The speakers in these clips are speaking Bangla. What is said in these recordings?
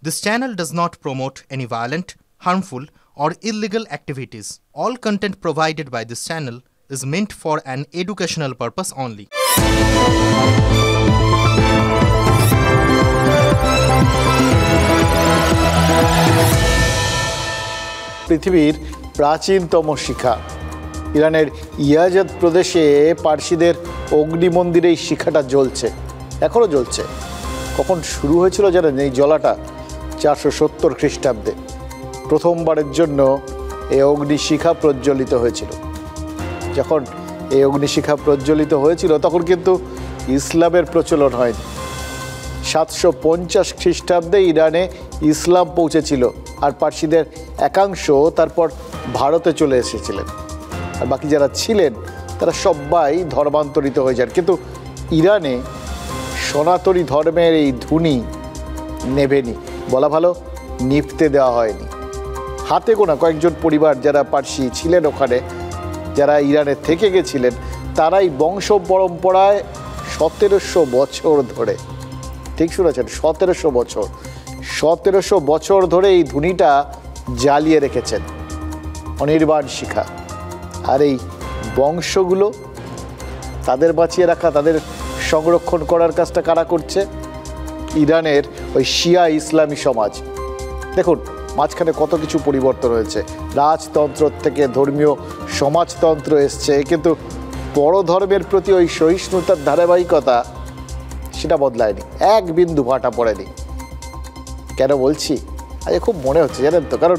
This channel does not promote any violent, harmful, or illegal activities. All content provided by this channel is meant for an educational purpose only. পৃথিবীর প্রাচীনতম শিখা ইরানের ইয়াজদ প্রদেশে পার্সিদের অগ্নিমন্দিরে এই শিখাটা জ্বলছে, এখনও জ্বলছে। কখন শুরু হয়েছিল জানেন এই জ্বলাটা? 470 খ্রিস্টাব্দে প্রথমবারের জন্য এই অগ্নিশিখা প্রজ্বলিত হয়েছিল। যখন এই অগ্নিশিখা প্রজ্বলিত হয়েছিল তখন কিন্তু ইসলামের প্রচলন হয়নি। 750 খ্রিস্টাব্দে ইরানে ইসলাম পৌঁছেছিল, আর পার্সিদের একাংশ তারপর ভারতে চলে এসেছিলেন, আর বাকি যারা ছিলেন তারা সবাই ধর্মান্তরিত হয়ে যান। কিন্তু ইরানে সনাতনী ধর্মের এই ধুনি নেভেনি, বলা ভালো নিভতে দেওয়া হয়নি। হাতে গোনা কয়েকজন পরিবার যারা পার্সি ছিলেন ওখানে, যারা ইরানে থেকে গেছিলেন, তারাই বংশ পরম্পরায় 1700 বছর ধরে, ঠিক শুনেছেন, 1700 বছর ধরে এই ধুনিটা জ্বালিয়ে রেখেছেন, অনির্বাণ শিখা। আর এই বংশগুলো তাদের বাঁচিয়ে রাখা, তাদের সংরক্ষণ করার কাজটা কারা করছে? ইরানের ওই শিয়া ইসলামী সমাজ। দেখুন মাঝখানে কত কিছু পরিবর্তন হয়েছে, রাজতন্ত্র থেকে ধর্মীয় সমাজতন্ত্র এসছে, কিন্তু বড় ধর্মের প্রতি ওই সহিষ্ণুতার ধারাবাহিকতা সেটা বদলায়নি, এক বিন্দু ভাটা পড়েনি। কেন বলছি? আজ খুব মনে হচ্ছে জানেন তো, কারণ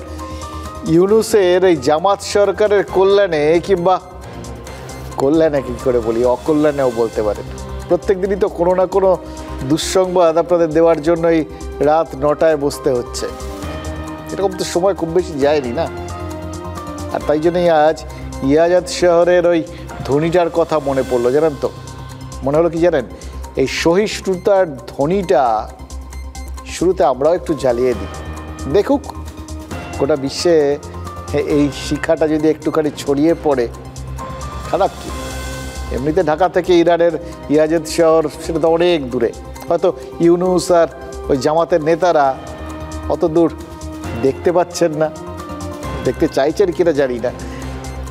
ইউনূসের এই জামাত সরকারের কল্যাণে, কিংবা কল্যাণে কী করে বলি, অকল্যাণেও বলতে পারেন, প্রত্যেক দিনই তো কোনো না কোনো দুঃসংবাদ আপনাদের দেওয়ার জন্যই রাত 9টায় বসতে হচ্ছে। এরকম তো সময় খুব বেশি যায়নি না। আর তাই জন্যই আজ ইয়াজদ শহরের ওই ধ্বনিটার কথা মনে পড়লো জানেন তো। মনে হলো কি জানেন, এই সহিষ্ণুতার ধ্বনিটা শুরুতে আমরাও একটু জ্বালিয়ে দিই, দেখুক গোটা বিশ্বে এই শিক্ষাটা যদি একটুখানি ছড়িয়ে পড়ে, খারাপ কি? এমনিতে ঢাকা থেকে ইরানের ইয়াজদ শহর সেটা তো অনেক দূরে, হয়তো ইউনূস আর ওই জামাতের নেতারা অত দূর দেখতে পাচ্ছেন না, দেখতে চাইছেন কিনা জানি না,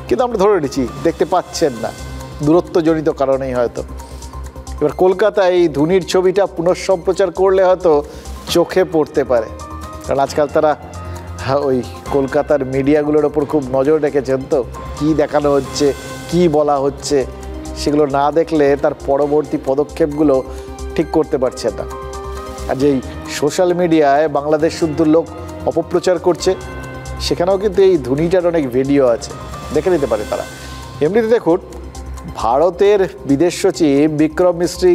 কিন্তু আমরা ধরে নিচ্ছি দেখতে পাচ্ছেন না, দূরত্বজনিত কারণেই হয়তো। এবার কলকাতায় এই ধুনির ছবিটা পুনঃসম্প্রচার করলে হয়তো চোখে পড়তে পারে, কারণ আজকাল তারা ওই কলকাতার মিডিয়াগুলোর ওপর খুব নজর রেখেছেন, তো কী দেখানো হচ্ছে, কি বলা হচ্ছে, সেগুলো না দেখলে তার পরবর্তী পদক্ষেপগুলো ঠিক করতে পারছেন না। আর যেই সোশ্যাল মিডিয়ায় বাংলাদেশ শুদ্ধ লোক অপপ্রচার করছে, সেখানেও কিন্তু এই ধুনিটার অনেক ভিডিও আছে, দেখে নিতে পারে তারা। এমনিতে দেখুন, ভারতের বিদেশ সচিব বিক্রম মিস্ত্রি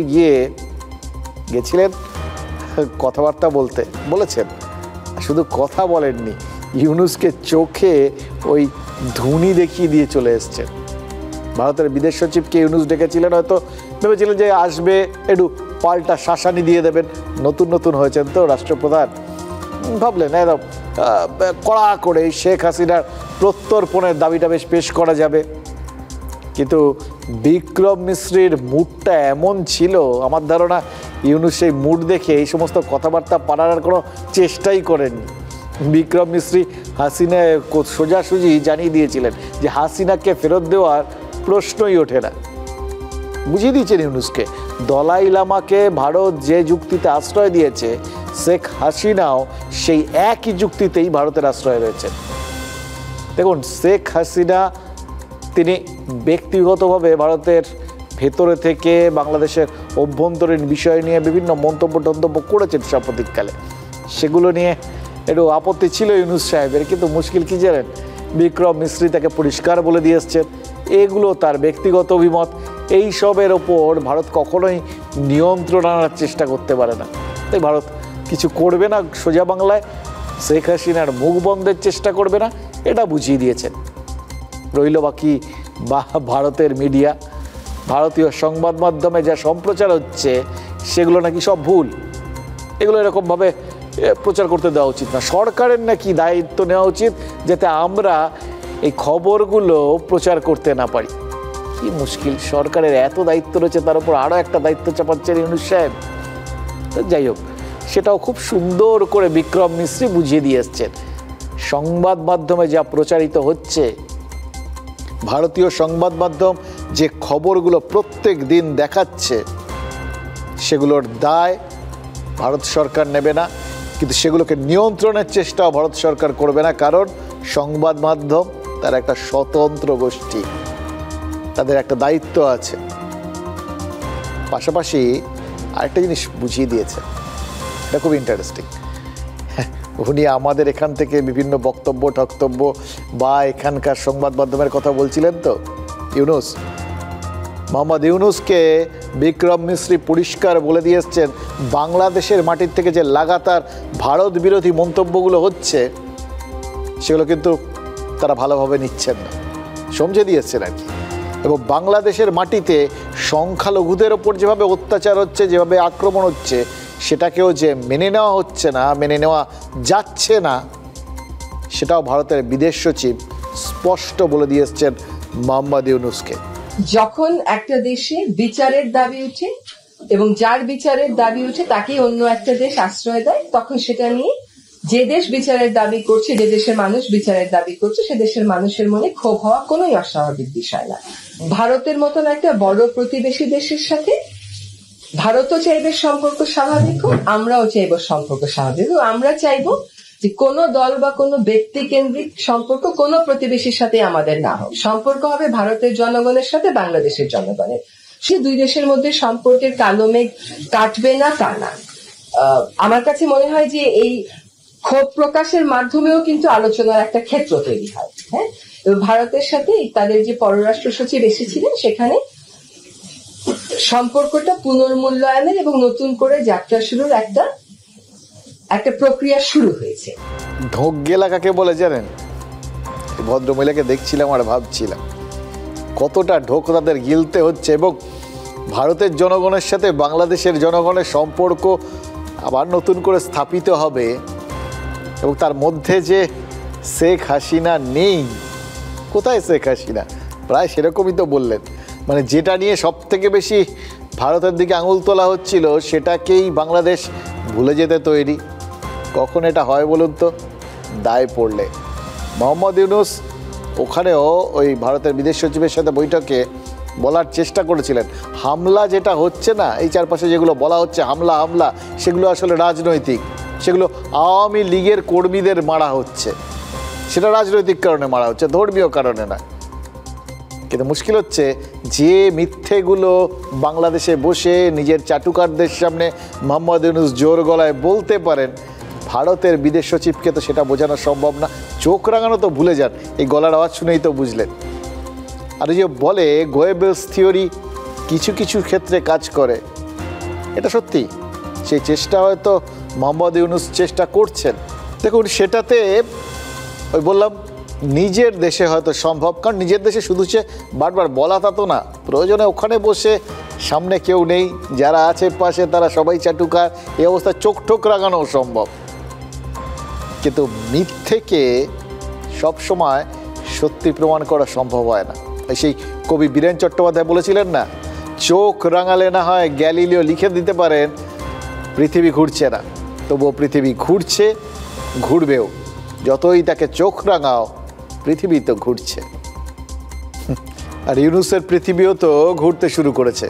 গেছিলেন কথাবার্তা বলেছেন, শুধু কথা বলেননি, ইউনূসকে চোখে ওই ধুনি দেখিয়ে দিয়ে চলে এসছেন। ভারতের বিদেশ সচিবকে ইউনূস ডেকেছিলেন, হয়তো ভেবেছিলেন যে আসবে একটু পাল্টা শাসানি দিয়ে দেবেন, নতুন হয়েছেন তো রাষ্ট্রপ্রধান, ভাবলেন একদম কড়া করে শেখ হাসিনার প্রত্যর্পণের দাবিটা বেশ পেশ করা যাবে। কিন্তু বিক্রম মিস্ত্রির মুডটা এমন ছিল, আমার ধারণা ইউনূস সেই মুড দেখে এই সমস্ত কথাবার্তা পারার কোনো চেষ্টাই করেননি। বিক্রম মিস্ত্রি হাসিনা সোজাসুজি জানিয়ে দিয়েছিলেন যে হাসিনাকে ফেরত দেওয়ার প্রশ্নই ওঠে না। বুঝিয়ে দিয়েছেন ইউনূসকে, দলাই লামাকে ভারত যে যুক্তিতে আশ্রয় দিয়েছে, শেখ হাসিনাও সেই একই যুক্তিতেই ভারতের আশ্রয় রয়েছেন। দেখুন, শেখ হাসিনা তিনি ব্যক্তিগতভাবে ভারতের ভেতরে থেকে বাংলাদেশের অভ্যন্তরীণ বিষয় নিয়ে বিভিন্ন মন্তব্য করেছেন সাম্প্রতিককালে, সেগুলো নিয়ে একটু আপত্তি ছিল ইউনূস সাহেবের। কিন্তু মুশকিল কি জানেন, বিক্রম মিস্ত্রি তাকে পরিষ্কার বলে দিয়ে এসছেন এগুলো তার ব্যক্তিগত অভিমত, এই সবের ওপর ভারত কখনোই নিয়ন্ত্রণ আনার চেষ্টা করতে পারে না। তাই ভারত কিছু করবে না, সোজা বাংলায় শেখ হাসিনার মুখ বন্ধের চেষ্টা করবে না, এটা বুঝিয়ে দিয়েছেন। রইল বাকি ভারতের মিডিয়া, ভারতীয় সংবাদ মাধ্যমে যা সম্প্রচার হচ্ছে সেগুলো নাকি সব ভুল, এগুলো এরকমভাবে প্রচার করতে দেওয়া উচিত না। সরকারের নাকি দায়িত্ব নেওয়া উচিত যাতে আমরা এই খবরগুলো প্রচার করতে না পারি। কি মুশকিল, সরকারের এত দায়িত্ব রয়েছে, তার উপর আরও একটা দায়িত্ব চাপাচ্ছেন ইউনূস সাহেব। যাই হোক, সেটাও খুব সুন্দর করে বিক্রম মিশ্রি বুঝিয়ে দিয়ে এসছেন। সংবাদ মাধ্যমে যা প্রচারিত হচ্ছে, ভারতীয় সংবাদ মাধ্যম যে খবরগুলো প্রত্যেক দিন দেখাচ্ছে, সেগুলোর দায় ভারত সরকার নেবে না, কিন্তু সেগুলোকে নিয়ন্ত্রণের চেষ্টাও ভারত সরকার করবে না, কারণ সংবাদ মাধ্যম তার একটা স্বতন্ত্র গোষ্ঠী, তাদের একটা দায়িত্ব আছে। পাশাপাশি আরেকটা জিনিস বুঝিয়ে দিয়েছে, এটা খুব ইন্টারেস্টিং। উনি আমাদের এখান থেকে বিভিন্ন বক্তব্য ঠক্তব্য বা এখানকার সংবাদ মাধ্যমের কথা বলছিলেন তো, ইউনুস, মোহাম্মদ ইউনুসকে বিক্রম মিশ্রি পরিষ্কার বলে দিয়ে এসছেন বাংলাদেশের মাটির থেকে যে লাগাতার ভারত বিরোধী মন্তব্যগুলো হচ্ছে সেগুলো কিন্তু তারা ভালোভাবে নিচ্ছেন না, সমঝে দিয়েছেন আর কি। এবং বাংলাদেশের মাটিতে সংখ্যালঘুদের ওপর যেভাবে অত্যাচার হচ্ছে, যেভাবে আক্রমণ হচ্ছে, সেটাকেও যে মেনে নেওয়া হচ্ছে না, মেনে নেওয়া যাচ্ছে না, সেটাও ভারতের বিদেশ সচিব স্পষ্ট বলে দিয়ে এসছেন মোহাম্মদ ইউনুসকে। যখন একটা দেশে বিচারের দাবি উঠে এবং যার বিচারের দাবি উঠে তাকেই অন্য একটা দেশ আশ্রয় দেয়, তখন সেটা নিয়ে যে দেশ বিচারের দাবি করছে, যে দেশের মানুষ বিচারের দাবি করছে, সে দেশের মানুষের মনে ক্ষোভ হওয়া কোনোই অস্বাভাবিক বিষয় না। ভারতের মতন একটা বড় প্রতিবেশী দেশের সাথে ভারতও চাইবে সম্পর্ক স্বাভাবিক হোক, আমরাও চাইব সম্পর্ক স্বাভাবিক হোক। আমরা চাইব যে কোনো দল বা কোনো ব্যক্তি কেন্দ্রিক সম্পর্ক কোনো প্রতিবেশীর সাথে আমাদের না হোক। সম্পর্ক হবে ভারতের জনগণের সাথে বাংলাদেশের জনগণের। সে দুই দেশের মধ্যে সম্পর্কের কালো মেঘ কাটবে না তা না। আমার কাছে মনে হয় যে এই ক্ষোভ প্রকাশের মাধ্যমেও কিন্তু আলোচনার একটা ক্ষেত্র তৈরি হয়। হ্যাঁ, এবং ভারতের সাথে তাদের যে পররাষ্ট্র সচিব এসেছিলেন, সেখানে সম্পর্কটা পুনর্মূল্যায়নের এবং নতুন করে যাত্রা শুরুর একটা প্রক্রিয়া শুরু হয়েছে। ঢোক গেলা কাকে বলে জানেন? ভদ্রমহিলাকে দেখছিলাম আর ভাবছিলাম কতটা ঢোক তাদের গিলতে হচ্ছে, এবং ভারতের জনগণের সাথে বাংলাদেশের জনগণের সম্পর্ক আবার নতুন করে স্থাপিত হবে, এবং তার মধ্যে যে শেখ হাসিনা নেই, কোথায় শেখ হাসিনা? প্রায় সেরকমই তো বললেন, মানে যেটা নিয়ে সব থেকে বেশি ভারতের দিকে আঙুল তোলা হচ্ছিল সেটাকেই বাংলাদেশ ভুলে যেতে তৈরি। কখন এটা হয় বলুন তো? দায় পড়লে। মোহাম্মদ ইউনুস ওখানেও ওই ভারতের বিদেশ সচিবের সাথে বৈঠকে বলার চেষ্টা করেছিলেন, হামলা যেটা হচ্ছে না, এই চারপাশে যেগুলো বলা হচ্ছে হামলা, সেগুলো আসলে রাজনৈতিক, সেগুলো আওয়ামী লীগের কর্মীদের মারা হচ্ছে, সেটা রাজনৈতিক কারণে মারা হচ্ছে, ধর্মীয় কারণে না। কিন্তু মুশকিল হচ্ছে যে মিথ্যেগুলো বাংলাদেশে বসে নিজের চাটুকারদের সামনে মোহাম্মদ ইউনুস জোর গলায় বলতে পারেন, ভারতের বিদেশ সচিবকে তো সেটা বোঝানো সম্ভব না। চোখ রাঙানো তো ভুলে যান, এই গলার আওয়াজ শুনেই তো বুঝলেন। আর এই যে বলে গোয়েবেলস থিওরি কিছু কিছু ক্ষেত্রে কাজ করে, এটা সত্যি, সেই চেষ্টা হয়তো মোহাম্মদ ইউনুস চেষ্টা করছেন। দেখুন, সেটাতে ওই বললাম নিজের দেশে হয়তো সম্ভব, কারণ নিজের দেশে শুধু সে বারবার বলা তা তো না, প্রয়োজনে ওখানে বসে সামনে কেউ নেই, যারা আছে পাশে তারা সবাই চাটুকার, এই অবস্থায় চোখ ঠোক রাগানো সম্ভব। কিন্তু মিথ্যেকে সবসময় সত্যি প্রমাণ করা সম্ভব হয় না। সেই কবি বীরেন চট্টোপাধ্যায় বলেছিলেন না, চোখ রাঙালে না হয় গ্যালিলিও লিখে দিতে পারেন পৃথিবী ঘুরছে না, তবুও পৃথিবী ঘুরছে, ঘুরবেও। যতই তাকে চোখ রাঙাও, পৃথিবী তো ঘুরছে। আর ইউনুসের পৃথিবীও তো ঘুরতে শুরু করেছে।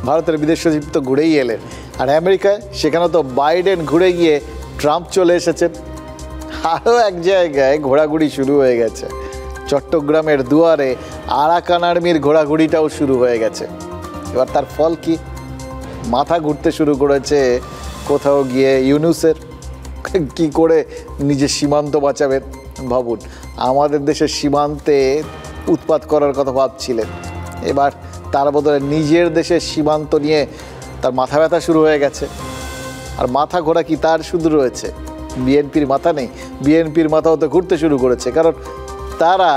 ভারতের বিদেশ সচিব তো ঘুরেই এলেন, আর আমেরিকায় সেখানে তো বাইডেন ঘুরে গিয়ে ট্রাম্প চলে এসেছেন। আরও এক জায়গায় ঘোরাঘুরি শুরু হয়ে গেছে, চট্টগ্রামের দুয়ারে আরাকান আর্মির ঘোরাঘুরিটাও শুরু হয়ে গেছে। এবার তার ফল কি? মাথা ঘুরতে শুরু করেছে কোথাও গিয়ে ইউনুসের। কি করে নিজের সীমান্ত বাঁচাবেন ভাবুন। আমাদের দেশের সীমান্তে উৎপাত করার কথা ভাবছিলেন, এবার তার বদলে নিজের দেশের সীমান্ত নিয়ে তার মাথা ব্যথা শুরু হয়ে গেছে। আর মাথা ঘোরা কি তার শুধু রয়েছে? বিএনপির মাথা নেই, বিএনপির মাথাও তো ঘুরতে শুরু করেছে, কারণ তারা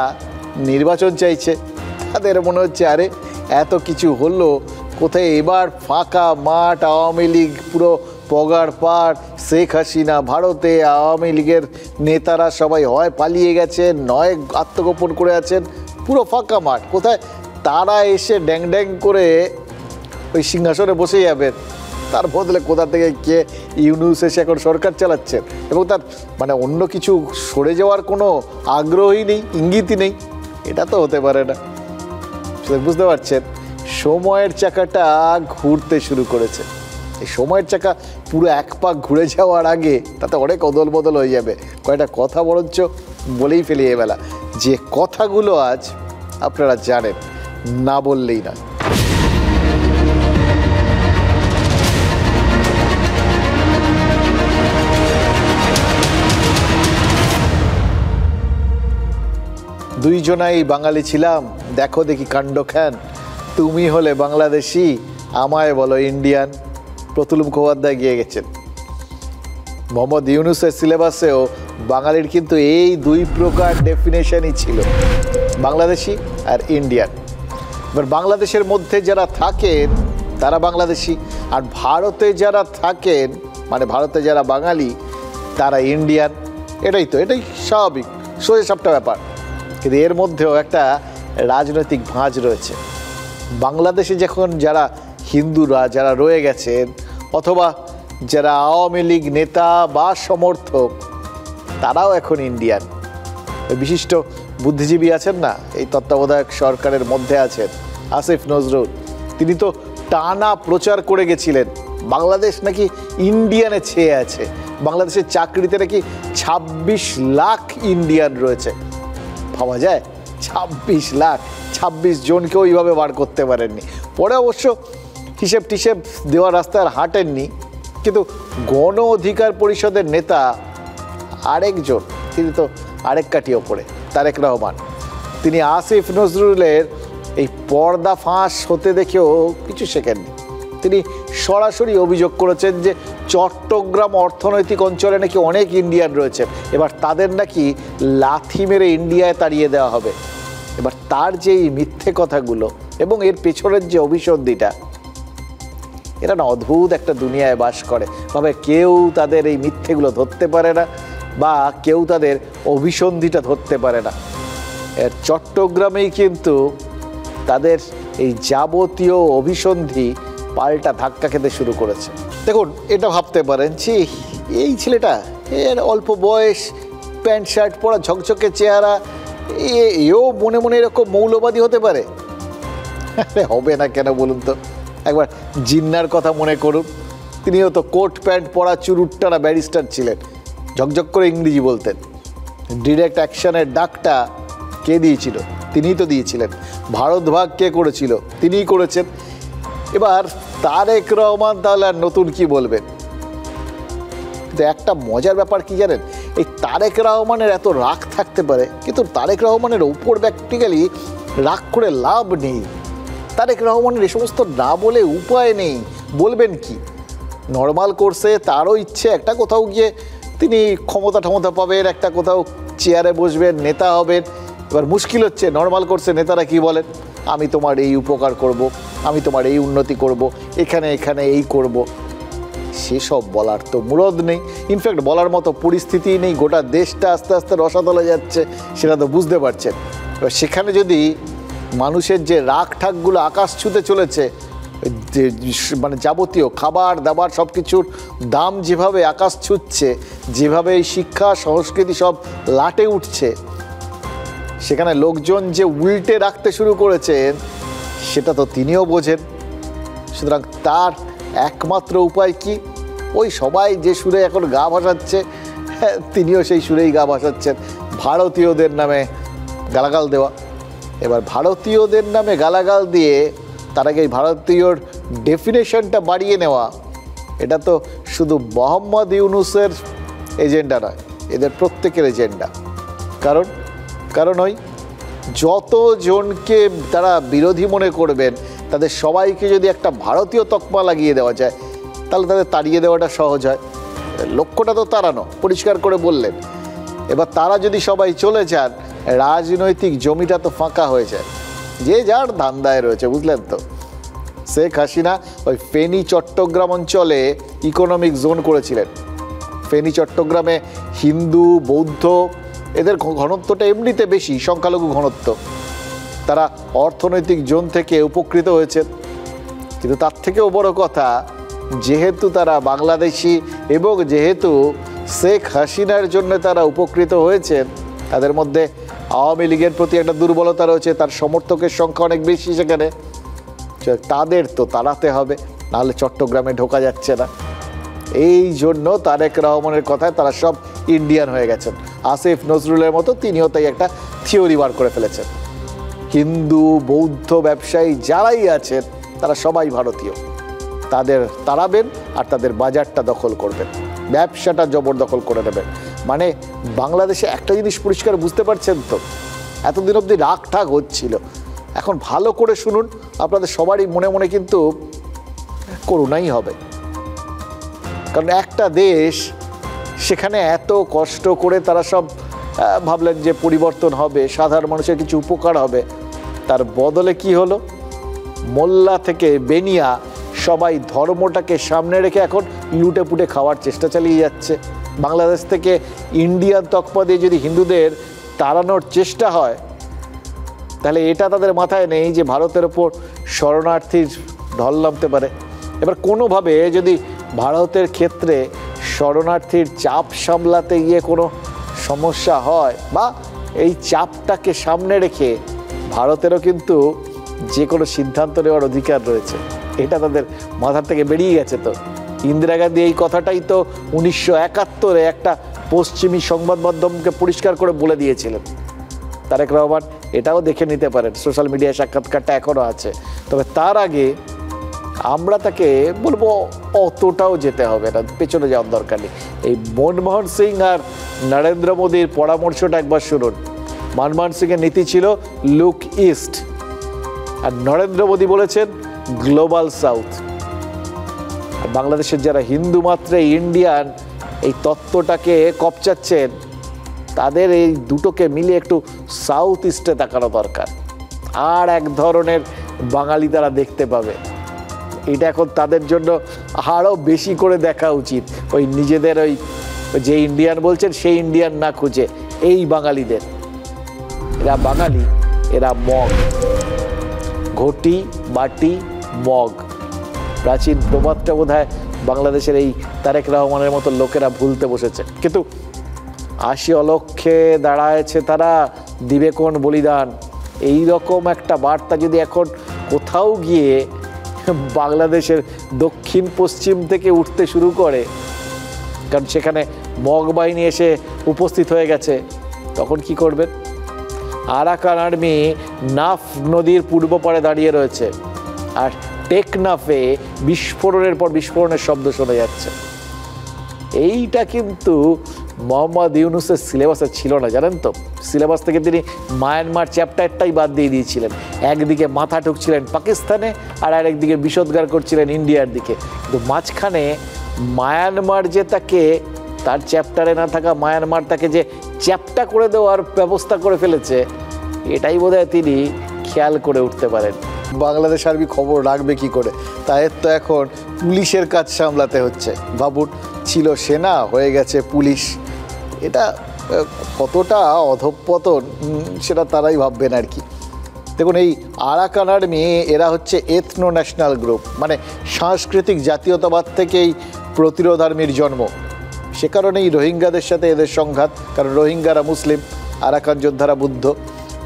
নির্বাচন চাইছে। তাদের মনে হচ্ছে আরে এত কিছু হলো, কোথায় এবার ফাঁকা মাঠ, আওয়ামী লীগ পুরো পগার পাড়, শেখ হাসিনা ভারতে, আওয়ামী লীগের নেতারা সবাই হয় পালিয়ে গেছেন, নয় আত্মগোপন করে আছেন, পুরো ফাঁকা মাঠ। কোথায় তারা এসে ড্যাং ড্যাং করে ওই সিংহাসনে বসে যাবেন, তার বদলে কোথা থেকে কে ইউনূস এসে এখন সরকার চালাচ্ছেন, এবং তার মানে অন্য কিছু সরে যাওয়ার কোনো আগ্রহই নেই, ইঙ্গিতই নেই। এটা তো হতে পারে না। বুঝতে পারছেন, সময়ের চাকাটা ঘুরতে শুরু করেছে। এই সময়ের চাকা পুরো এক পাক ঘুরে যাওয়ার আগে তাতে অনেক অদল বদল হয়ে যাবে। কয়েকটা কথা বরঞ্চ বলেই ফেলি এবেলা, যে কথাগুলো আজ আপনারা জানেন, না বললেই না। দুইজনাই বাঙালি ছিলাম, দেখো দেখি কাণ্ডখান, তুমি হলে বাংলাদেশি, আমায় বলো ইন্ডিয়ান। প্রতুল মুখোপাধ্যায় গিয়ে গেছেন। মোহাম্মদ ইউনূসের সিলেবাসেও বাঙালির কিন্তু এই দুই প্রকার ডেফিনেশনই ছিল, বাংলাদেশি আর ইন্ডিয়ান। এবার বাংলাদেশের মধ্যে যারা থাকেন তারা বাংলাদেশি, আর ভারতে যারা থাকেন মানে ভারতে যারা বাঙালি তারা ইন্ডিয়ান। এটাই স্বাভাবিক, সোজা সাপটা ব্যাপার। কিন্তু এর মধ্যেও একটা রাজনৈতিক ভাঁজ রয়েছে। বাংলাদেশে যখন যারা হিন্দুরা যারা রয়ে গেছেন, অথবা যারা আওয়ামী লীগ নেতা বা সমর্থক, তারাও এখন ইন্ডিয়ান। বিশিষ্ট বুদ্ধিজীবী আছেন না, এই তত্ত্বাবধায়ক সরকারের মধ্যে আছেন আসিফ নজরুল, তিনি তো টানা প্রচার করে গেছিলেন বাংলাদেশ নাকি ইন্ডিয়ানে ছেয়ে আছে, বাংলাদেশের চাকরিতে নাকি 26 লাখ ইন্ডিয়ান রয়েছে। ভাবা যায়, 26 লাখ, 26 জনকেও এইভাবে বার করতে পারেননি। পরে অবশ্য হিসেব টিসেব দেওয়ার রাস্তায় আর হাঁটেননি, কিন্তু গণ অধিকার পরিষদের নেতা আরেকজন, তিনি তো আরেক কাঠি ওপরে, তারেক রহমান, তিনি আসিফ নজরুলের এই পর্দা ফাঁস হতে দেখেও কিছু শেখেননি। তিনি সরাসরি অভিযোগ করেছেন যে চট্টগ্রাম অর্থনৈতিক অঞ্চলে নাকি অনেক ইন্ডিয়ান রয়েছে, এবার তাদের নাকি লাথি মেরে ইন্ডিয়ায় তাড়িয়ে দেওয়া হবে। এবার তার যে এই মিথ্যে কথাগুলো এবং এর পেছনের যে অভিসন্ধিটা, এরা না অদ্ভুত একটা দুনিয়ায় বাস করে, ভাবে কেউ তাদের এই মিথ্যেগুলো ধরতে পারে না, বা কেউ তাদের অভিসন্ধিটা ধরতে পারে না। এর চট্টগ্রামেই কিন্তু তাদের এই যাবতীয় অভিসন্ধি পাল্টা ধাক্কা খেতে শুরু করেছে। দেখুন, এটা ভাবতে পারেন যে এই ছেলেটা, এর অল্প বয়স, প্যান্ট শার্ট পরা, ঝকঝকে চেহারা, এও মনে মনে এরকম মৌলবাদী হতে পারে? হবে না কেন বলুন তো? একবার জিন্নার কথা মনে করুন, তিনিও তো কোট প্যান্ট পরা, চুরুট্টারা ব্যারিস্টার ছিলেন, ঝকঝক করে ইংরেজি বলতেন। ডিরেক্ট অ্যাকশনের ডাকটা কে দিয়েছিল? তিনিই তো দিয়েছিলেন। ভারত ভাগ কে করেছিল? তিনিই করেছেন। এবার তারেক রহমান তাহলে আর নতুন কি বলবেন? কিন্তু একটা মজার ব্যাপার কি জানেন, এই তারেক রহমানের এত রাগ থাকতে পারে, কিন্তু তারেক রহমানের উপর প্র্যাকটিক্যালি রাগ করে লাভ নেই। তারেক রহমানের এই সমস্ত না বলে উপায় নেই। বলবেন কি? নর্মাল কোর্সে তারও ইচ্ছে একটা কোথাও গিয়ে তিনি ক্ষমতা পাবেন, একটা কোথাও চেয়ারে বসবেন, নেতা হবেন। এবার মুশকিল হচ্ছে নর্মাল কোর্সে নেতারা কি বলেন, আমি তোমার এই উপকার করব, আমি তোমার এই উন্নতি করব, এখানে এই করব। সেসব বলার তো মুরদ নেই, ইনফ্যাক্ট বলার মতো পরিস্থিতিই নেই। গোটা দেশটা আস্তে আস্তে রসাতলে যাচ্ছে, সেটা তো বুঝতে পারছেন। এবার সেখানে যদি মানুষের যে রাগ ঠাকগুলো আকাশ ছুঁতে চলেছে, মানে যাবতীয় খাবার দাবার সব কিছুর দাম যেভাবে আকাশ ছুঁচ্ছে, যেভাবে এই শিক্ষা সংস্কৃতি সব লাটে উঠছে, সেখানে লোকজন যে উল্টে রাখতে শুরু করেছেন সেটা তো তিনিও বোঝেন। সুতরাং তার একমাত্র উপায় কি? ওই সবাই যে সুরে এখন গা ভাসাচ্ছে, তিনিও সেই সুরেই গা ভাসাচ্ছেন, ভারতীয়দের নামে গালাগাল দেওয়া। এবার ভারতীয়দের নামে গালাগাল দিয়ে তার আগে এই ভারতীয়র ডেফিনেশনটা বাড়িয়ে নেওয়া, এটা তো শুধু মোহাম্মদ ইউনূসের এজেন্ডা নয়, এদের প্রত্যেকের এজেন্ডা। কারণ ওই যতজনকে তারা বিরোধী মনে করবেন, তাদের সবাইকে যদি একটা ভারতীয় তকমা লাগিয়ে দেওয়া যায়, তাহলে তাদের তাড়িয়ে দেওয়াটা সহজ হয়। লক্ষ্যটা তো তাড়ানো, পরিষ্কার করে বললেন। এবার তারা যদি সবাই চলে যান, রাজনৈতিক জমিটা তো ফাঁকা হয়ে যায়, যে যার ধান্দায় রয়েছে, বুঝলেন তো? শেখ হাসিনা ওই ফেনী চট্টগ্রাম অঞ্চলে ইকোনমিক জোন করেছিলেন। ফেনী চট্টগ্রামে হিন্দু, বৌদ্ধ, এদের ঘনত্বটা এমনিতে বেশি, সংখ্যালঘু ঘনত্ব, তারা অর্থনৈতিক জোন থেকে উপকৃত হয়েছেন। কিন্তু তার থেকেও বড় কথা, যেহেতু তারা বাংলাদেশি এবং যেহেতু শেখ হাসিনার জন্য তারা উপকৃত হয়েছেন, তাদের মধ্যে আওয়ামী লীগের প্রতি একটা দুর্বলতা রয়েছে, তার সমর্থকের সংখ্যা অনেক বেশি সেখানে, তাদের তো তাড়াতে হবে, নাহলে চট্টগ্রামে ঢোকা যাচ্ছে না। এই জন্য তারেক রহমানের কথায় তারা সব ইন্ডিয়ান হয়ে গেছেন। আসিফ নজরুলের মতো তিনিও তাই একটা থিওরি বার করে ফেলেছেন, হিন্দু বৌদ্ধ ব্যবসায়ী যারাই আছেন তারা সবাই ভারতীয়, তাদের তাড়াবেন আর তাদের বাজারটা দখল করবেন, ব্যবসাটা জবরদখল করে নেবেন। মানে বাংলাদেশে একটা জিনিস পরিষ্কার বুঝতে পারছেন তো, এতদিন অবধি রাগ ঠাক হচ্ছিল, এখন ভালো করে শুনুন, আপনাদের সবারই মনে মনে কিন্তু করুণাই হবে। কারণ একটা দেশ, সেখানে এত কষ্ট করে তারা সব ভাবলেন যে পরিবর্তন হবে, সাধারণ মানুষের কিছু উপকার হবে, তার বদলে কি হলো? মোল্লা থেকে বেনিয়া সবাই ধর্মটাকে সামনে রেখে এখন লুটে পুটে খাওয়ার চেষ্টা চালিয়ে যাচ্ছে। বাংলাদেশ থেকে ইন্ডিয়ান তকমা দিয়ে যদি হিন্দুদের তাড়ানোর চেষ্টা হয়, তাহলে এটা তাদের মাথায় নেই যে ভারতের ওপর শরণার্থীর ঢল নামতে পারে। এবার কোনোভাবে যদি ভারতের ক্ষেত্রে শরণার্থীর চাপ সামলাতে গিয়ে কোনো সমস্যা হয়, বা এই চাপটাকে সামনে রেখে ভারতেরও কিন্তু যে কোনো সিদ্ধান্ত নেওয়ার অধিকার রয়েছে, এটা তাদের মাথার থেকে বেরিয়ে গেছে। তো ইন্দিরা গান্ধী এই কথাটাই তো 1971 একটা পশ্চিমী সংবাদ মাধ্যমকে পরিষ্কার করে বলে দিয়েছিলেন। তারেক রহমান এটাও দেখে নিতে পারেন, সোশ্যাল মিডিয়ায় সাক্ষাৎকারটা এখনও আছে। তবে তার আগে আমরা তাকে বলবো অতটাও যেতে হবে না, পেছনে যাওয়ার দরকার নেই। এই মনমোহন সিং আর নরেন্দ্র মোদীর পরামর্শটা একবার শুনুন। মনমোহন সিংয়ের নীতি ছিল লুক ইস্ট, আর নরেন্দ্র মোদী বলেছেন গ্লোবাল সাউথ। আর বাংলাদেশের যারা হিন্দু মাত্রে ইন্ডিয়ান এই তত্ত্বটাকে কপচাচ্ছেন, তাদের এই দুটোকে মিলিয়ে একটু সাউথ ইস্টে তাকানো দরকার। আর এক ধরনের বাঙালি তারা দেখতে পাবে, এটা এখন তাদের জন্য আরও বেশি করে দেখা উচিত। ওই নিজেদের ওই যে ইন্ডিয়ান বলছেন সেই ইন্ডিয়ান না খুঁজে এই বাঙালিদের, এরা বাঙালি, এরা মগ, ঘটি বাটি মগ। প্রাচীন প্রবাদটা বোধহয় বাংলাদেশের এই তারেক রহমানের মতো লোকেরা ভুলতে বসেছে। কিন্তু 80 অলক্ষে দাঁড়ায়ছে তারা, দিবে কোন বলিদান, এই রকম একটা বার্তা যদি এখন কোথাও গিয়ে বাংলাদেশের দক্ষিণ পশ্চিম থেকে উঠতে শুরু করে, কারণ সেখানে মগ বাহিনী এসে উপস্থিত হয়ে গেছে, তখন কি করবেন? আরাকান আর্মি নাফ নদীর পূর্ব পাড়ে দাঁড়িয়ে রয়েছে, আর টেকনাফে বিস্ফোরণের পর বিস্ফোরণের শব্দ শোনা যাচ্ছে। এইটা কিন্তু মোহাম্মদ ইউনূসের সিলেবাসে ছিল না, জানেন তো। সিলেবাস থেকে তিনি মায়ানমার চ্যাপ্টারটাই বাদ দিয়ে দিয়েছিলেন। একদিকে মাথা ঠুকছিলেন পাকিস্তানে, আর আরেকদিকে বিষোদ্গার করছিলেন ইন্ডিয়ার দিকে। কিন্তু মাঝখানে মায়ানমার যে তাকে, তার চ্যাপ্টারে না থাকা মায়ানমার তাকে যে চ্যাপ্টা করে দেওয়ার ব্যবস্থা করে ফেলেছে, এটাই বোধহয় তিনি খেয়াল করে উঠতে পারেন। বাংলাদেশ আর্মি খবর রাখবে কি করে? তাই তো এখন পুলিশের কাজ সামলাতে হচ্ছে। ভাবুন, ছিল সেনা, হয়ে গেছে পুলিশ। এটা কতটা অধঃপতন সেটা তারাই ভাববেন আর কি। দেখুন, এই আরাকান আর্মি এরা হচ্ছে এথনো ন্যাশনাল গ্রুপ, মানে সাংস্কৃতিক জাতীয়তাবাদ থেকেই প্রতিরোধ আর্মির জন্ম। সে কারণেই রোহিঙ্গাদের সাথে এদের সংঘাত, কারণ রোহিঙ্গারা মুসলিম, আরাকান যোদ্ধারা বুদ্ধ।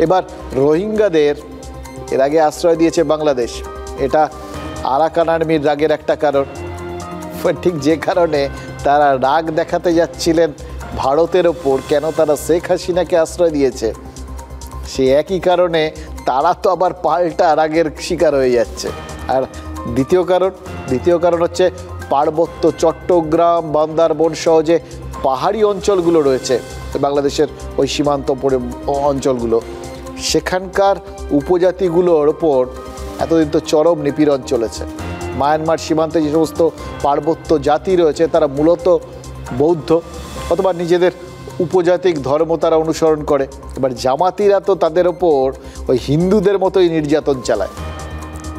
এবার রোহিঙ্গাদের এর আগে আশ্রয় দিয়েছে বাংলাদেশ, এটা আরাকান আর্মির রাগের একটা কারণ। ঠিক যে কারণে তারা রাগ দেখাতে যাচ্ছিলেন ভারতের ওপর, কেন তারা শেখ হাসিনাকে আশ্রয় দিয়েছে, সে একই কারণে তারা তো আবার পাল্টা রাগের শিকার হয়ে যাচ্ছে। আর দ্বিতীয় কারণ হচ্ছে পার্বত্য চট্টগ্রাম, বান্দরবন সহ যে পাহাড়ি অঞ্চলগুলো রয়েছে বাংলাদেশের ওই সীমান্ত অঞ্চলগুলো, সেখানকার উপজাতিগুলোর ওপর এতদিন তো চরম নিপীড়ন চলেছে। মায়ানমার সীমান্তে যে সমস্ত পার্বত্য জাতি রয়েছে তারা মূলত বৌদ্ধ অথবা নিজেদের উপজাতিক ধর্ম তারা অনুসরণ করে। এবার জামাতিরা তো তাদের ওপর ওই হিন্দুদের মতোই নির্যাতন চালায়।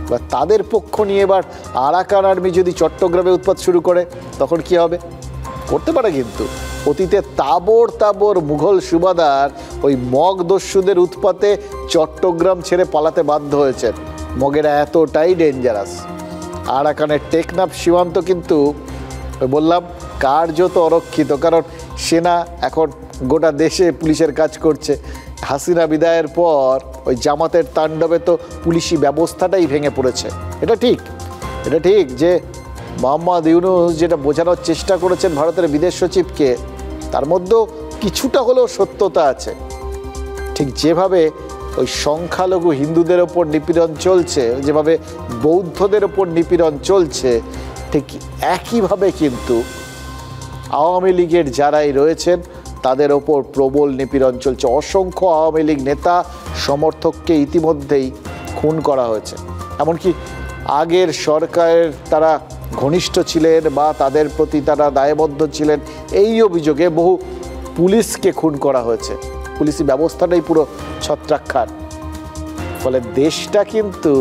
এবার তাদের পক্ষ নিয়ে এবার আরাকান আর্মি যদি চট্টগ্রামে উৎপাত শুরু করে, তখন কি হবে? করতে পারে, কিন্তু অতীতে তাবর মুঘল সুবাদার ওই মগ দস্যুদের উৎপাতে চট্টগ্রাম ছেড়ে পালাতে বাধ্য হয়েছেন। মগেরা এতটাই ডেঞ্জারাস। আরাকানের টেকনাফ সীমান্ত কিন্তু বললাম কার্যত অরক্ষিত, কারণ সেনা এখন গোটা দেশে পুলিশের কাজ করছে। হাসিনা বিদায়ের পর ওই জামাতের তাণ্ডবে তো পুলিশি ব্যবস্থাটাই ভেঙে পড়েছে। এটা ঠিক যে মোহাম্মদ ইউনূস যেটা বোঝানোর চেষ্টা করেছেন ভারতের বিদেশ সচিবকে, তার মধ্যেও কিছুটা হলেও সত্যতা আছে। ঠিক যেভাবে ওই সংখ্যালঘু হিন্দুদের ওপর নিপীড়ন চলছে, যেভাবে বৌদ্ধদের ওপর নিপীড়ন চলছে, ঠিক একইভাবে কিন্তু আওয়ামী লীগের যারাই রয়েছেন তাদের ওপর প্রবল নিপীড়ন চলছে। অসংখ্য আওয়ামী লীগ নেতা সমর্থককে ইতিমধ্যেই খুন করা হয়েছে। এমনকি আগের সরকারের তারা ঘনিষ্ঠ ছিলেন বা তাদের প্রতি তারা দায়বদ্ধ ছিলেন, এই অভিযোগে বহু পুলিশকে খুন করা হয়েছে। পুলিশি ব্যবস্থাটাই পুরো ছত্রাক্ষার। ফলে দেশটা কিন্তু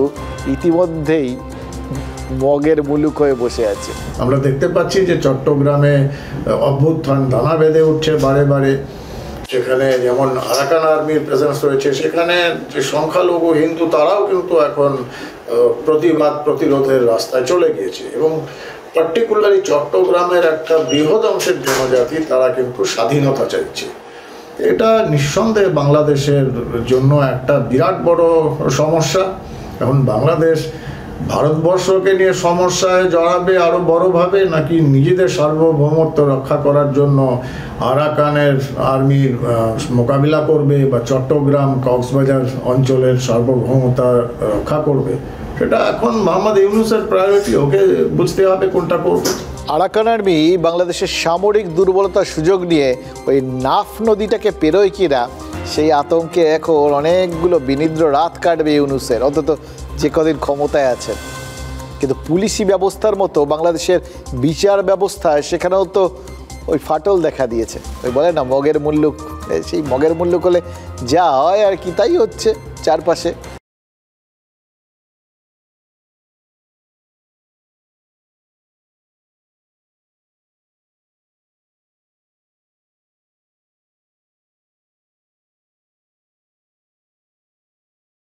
ইতিমধ্যেই মগের মুলুক হয়ে বসে আছে। আমরা দেখতে পাচ্ছি যে চট্টগ্রামে অভ্যুত্থান দানা বেঁধে উঠছে বারে বারে। সেখানে যেমন আরাকান আর্মির প্রেজেন্স রয়েছে, সেখানে যে সংখ্যালঘু হিন্দু তারাও কিন্তু এখন প্রতিরোধের রাস্তায় চলে গিয়েছে। এবং পার্টিকুলারলি চট্টগ্রামের একটা বৃহৎ অংশের জনজাতি তারা কিন্তু স্বাধীনতা চাইছে। এটা নিঃসন্দেহে বাংলাদেশের জন্য একটা বিরাট বড় সমস্যা। এখন বাংলাদেশ ভারতবর্ষকে নিয়ে সমস্যায় জড়াবে আরও বড়ভাবে, নাকি নিজেদের সার্বভৌমত্ব রক্ষা করার জন্য আরাকানের আর্মির মোকাবিলা করবে বা চট্টগ্রাম কক্সবাজার অঞ্চলের সার্বভৌমতা রক্ষা করবে, সেটা এখন মোহাম্মদ ইউনূসের প্রায়োরিটি। ওকে বুঝতে হবে কোনটা করবে। আরাকান আর্মি বাংলাদেশের সামরিক দুর্বলতার সুযোগ নিয়ে ওই নাফ নদীটাকে পেরোয় কিনা, সেই আতঙ্কে এখন অনেকগুলো বিনিদ্র রাত কাটবে ইউনূসের, অন্তত যে কদিন ক্ষমতায় আছেন। কিন্তু পুলিশি ব্যবস্থার মতো বাংলাদেশের বিচার ব্যবস্থায় সেখানেও তো ওই ফাটল দেখা দিয়েছে। ওই বলে না মগের মুল্লুক, সেই মগের মুল্লুক হলে যা হয় আর কি তাই হচ্ছে চারপাশে।